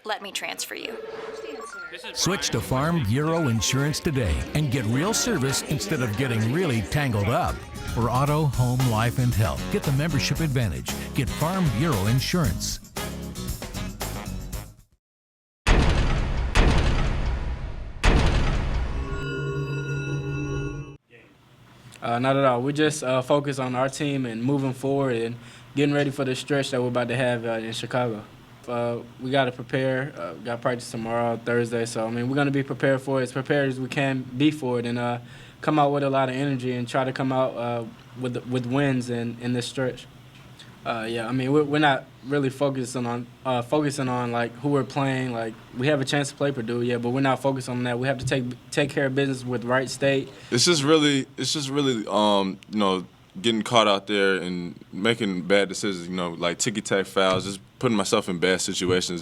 let me transfer you. Switch to Farm Bureau Insurance today and get real service instead of getting really tangled up. For auto, home, life, and health, get the membership advantage. Get Farm Bureau Insurance. Not at all. We're just focused on our team and moving forward and getting ready for the stretch that we're about to have in Chicago. We got to prepare. Got practice tomorrow, Thursday. So, we're going to be prepared for it, as prepared as we can be for it, and come out with a lot of energy and try to come out with wins in this stretch. We're not really focusing on like who we're playing. Like, we have a chance to play Purdue, but we're not focused on that. We have to take care of business with Wright State. It's just really getting caught out there and making bad decisions. Like ticky-tack fouls, just putting myself in bad situations.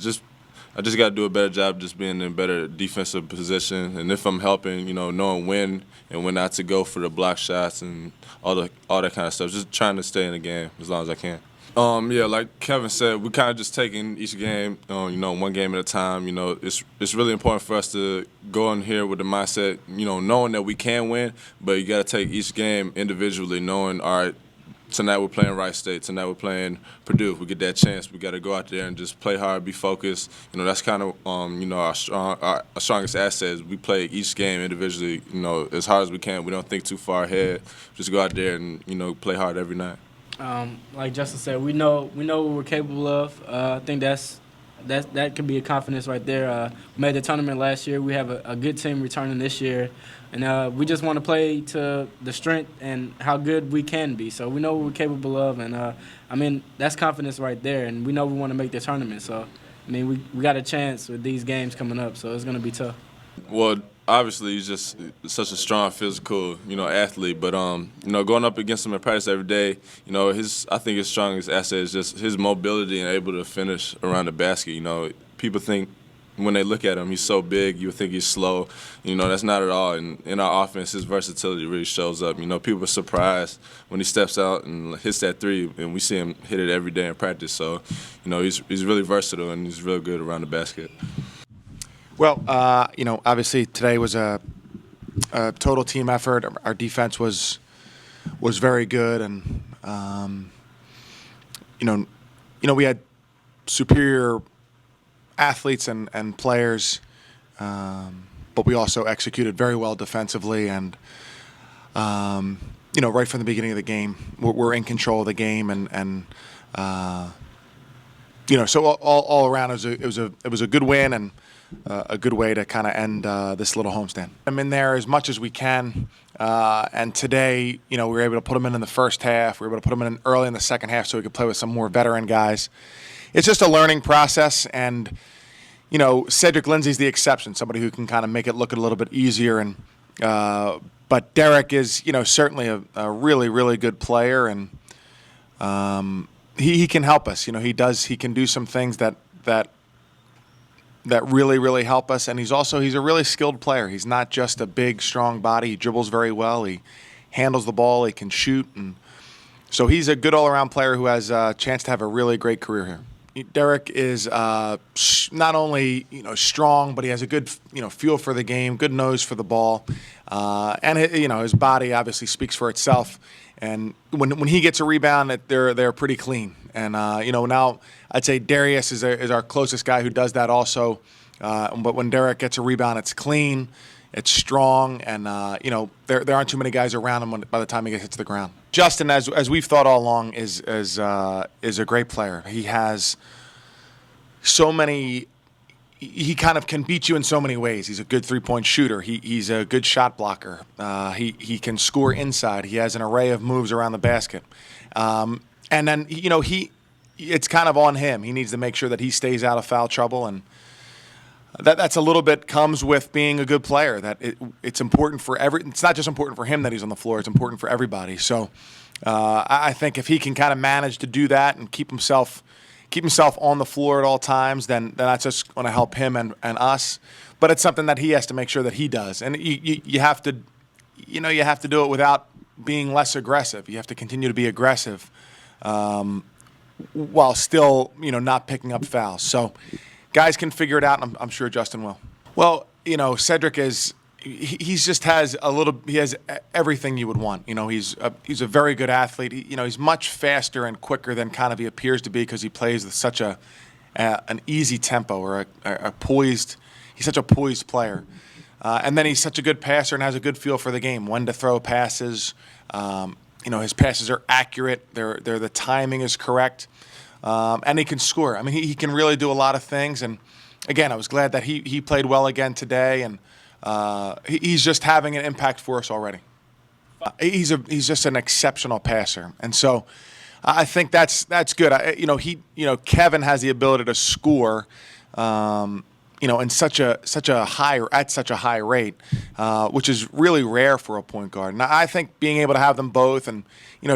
I just got to do a better job just being in better defensive position. And if I'm helping, knowing when and when not to go for the block shots and all that kind of stuff. Just trying to stay in the game as long as I can. Like Kevin said, we kind of just taking each game, one game at a time. It's really important for us to go in here with the mindset, knowing that we can win, but you got to take each game individually, knowing, all right, tonight we're playing Wright State, tonight we're playing Purdue. If we get that chance, we got to go out there and just play hard, be focused. That's kind of, our strongest asset is we play each game individually, as hard as we can. We don't think too far ahead. Just go out there and, play hard every night. Like Justin said, we know what we're capable of. I think that could be a confidence right there. We made the tournament last year. We have a good team returning this year, and we just want to play to the strength and how good we can be. So we know what we're capable of, and that's confidence right there. And we know we want to make the tournament. So we got a chance with these games coming up. So it's going to be tough. Well, obviously he's just such a strong physical, athlete. But going up against him in practice every day, I think his strongest asset is just his mobility and able to finish around the basket. People think when they look at him, he's so big, you would think he's slow. That's not at all. And in our offense, his versatility really shows up. People are surprised when he steps out and hits that three, and we see him hit it every day in practice. So, he's really versatile and he's real good around the basket. Well, obviously today was a total team effort. Our defense was very good, and we had superior athletes and players, but we also executed very well defensively, and right from the beginning of the game, we're in control of the game, and so all around it was a good win and a good way to kind of end this little homestand. I'm in there as much as we can, and today, we were able to put them in the first half. We were able to put them in early in the second half so we could play with some more veteran guys. It's just a learning process, and Cedric Lindsey's the exception, somebody who can kind of make it look a little bit easier. And but Derek is, certainly a really, really good player, and he can help us. He can do some things that really, really help us. And he's a really skilled player. He's not just a big, strong body. He dribbles very well. He handles the ball. He can shoot. And so he's a good all-around player who has a chance to have a really great career here. Derek is not only strong, but he has a good feel for the game, good nose for the ball, and his body obviously speaks for itself. And when he gets a rebound, they're pretty clean. And now I'd say Darius is our closest guy who does that also. But when Derek gets a rebound, it's clean, it's strong, and there aren't too many guys around him by the time he hits the ground. Justin, as we've thought all along, is a great player. He has so many. He kind of can beat you in so many ways. He's a good three-point shooter. He's a good shot blocker. He can score inside. He has an array of moves around the basket. And then it's kind of on him. He needs to make sure that he stays out of foul trouble, and that's a little bit comes with being a good player. That it's important for It's not just important for him that he's on the floor. It's important for everybody. So I think if he can kind of manage to do that and keep himself on the floor at all times, then that's just going to help him and us. But it's something that he has to make sure that he does. And you have to do it without being less aggressive. You have to continue to be aggressive while still not picking up fouls. So guys can figure it out, and I'm sure Justin will. Well, Cedric is. He just has he has everything you would want. He's a very good athlete. He's much faster and quicker than kind of he appears to be because he plays with such an easy tempo or a poised. He's such a poised player, and then he's such a good passer and has a good feel for the game. When to throw passes. His passes are accurate. The timing is correct, and he can score. I mean, he can really do a lot of things. And again, I was glad that he played well again today and. He's just having an impact for us already. He's just an exceptional passer, and so I think that's good. Kevin has the ability to score, in such a high rate, which is really rare for a point guard. And I think being able to have them both, and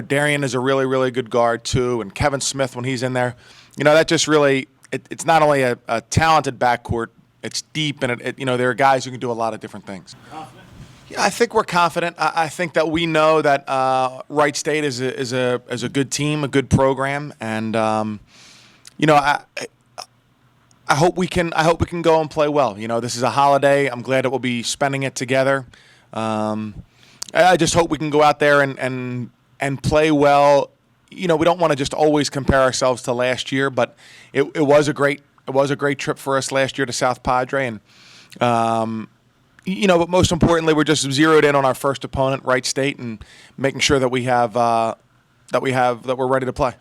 Darian is a really really good guard too, and Kevin Smith when he's in there, that just really it's not only a talented backcourt. It's deep, and there are guys who can do a lot of different things. Confident? Yeah, I think we're confident. I think that we know that Wright State is a good team, a good program, and I hope we can go and play well. This is a holiday. I'm glad that we'll be spending it together. I just hope we can go out there and play well. We don't want to just always compare ourselves to last year, but it was a great. It was a great trip for us last year to South Padre, and but most importantly, we're just zeroed in on our first opponent, Wright State, and making sure that we're ready to play.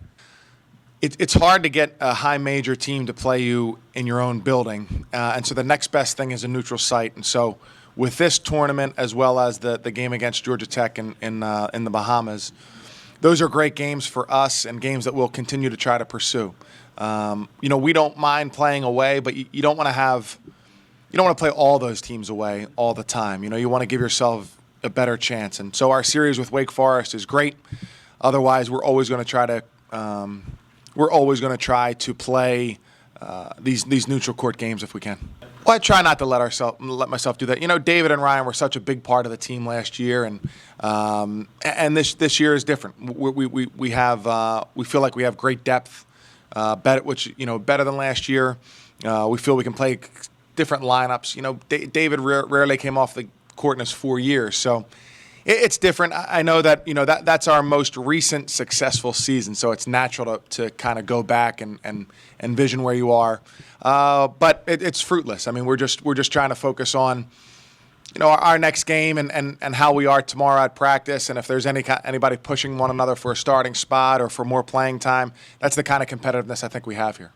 It's hard to get a high major team to play you in your own building, and so the next best thing is a neutral site. And so with this tournament, as well as the game against Georgia Tech in the Bahamas, those are great games for us and games that we'll continue to try to pursue. We don't mind playing away, but you don't want to play all those teams away all the time. You want to give yourself a better chance. And so our series with Wake Forest is great. Otherwise, we're always going to try to play these neutral court games if we can. Well, I try not to let myself do that. David and Ryan were such a big part of the team last year, and this year is different. We feel like we have great depth. Better than last year. We feel we can play different lineups. David rarely came off the court in his 4 years, so it's different. I know that that's our most recent successful season, so it's natural to kind of go back and envision where you are. But it's fruitless. I mean, we're just trying to focus on our next game and how we are tomorrow at practice, and if there's anybody pushing one another for a starting spot or for more playing time, that's the kind of competitiveness I think we have here.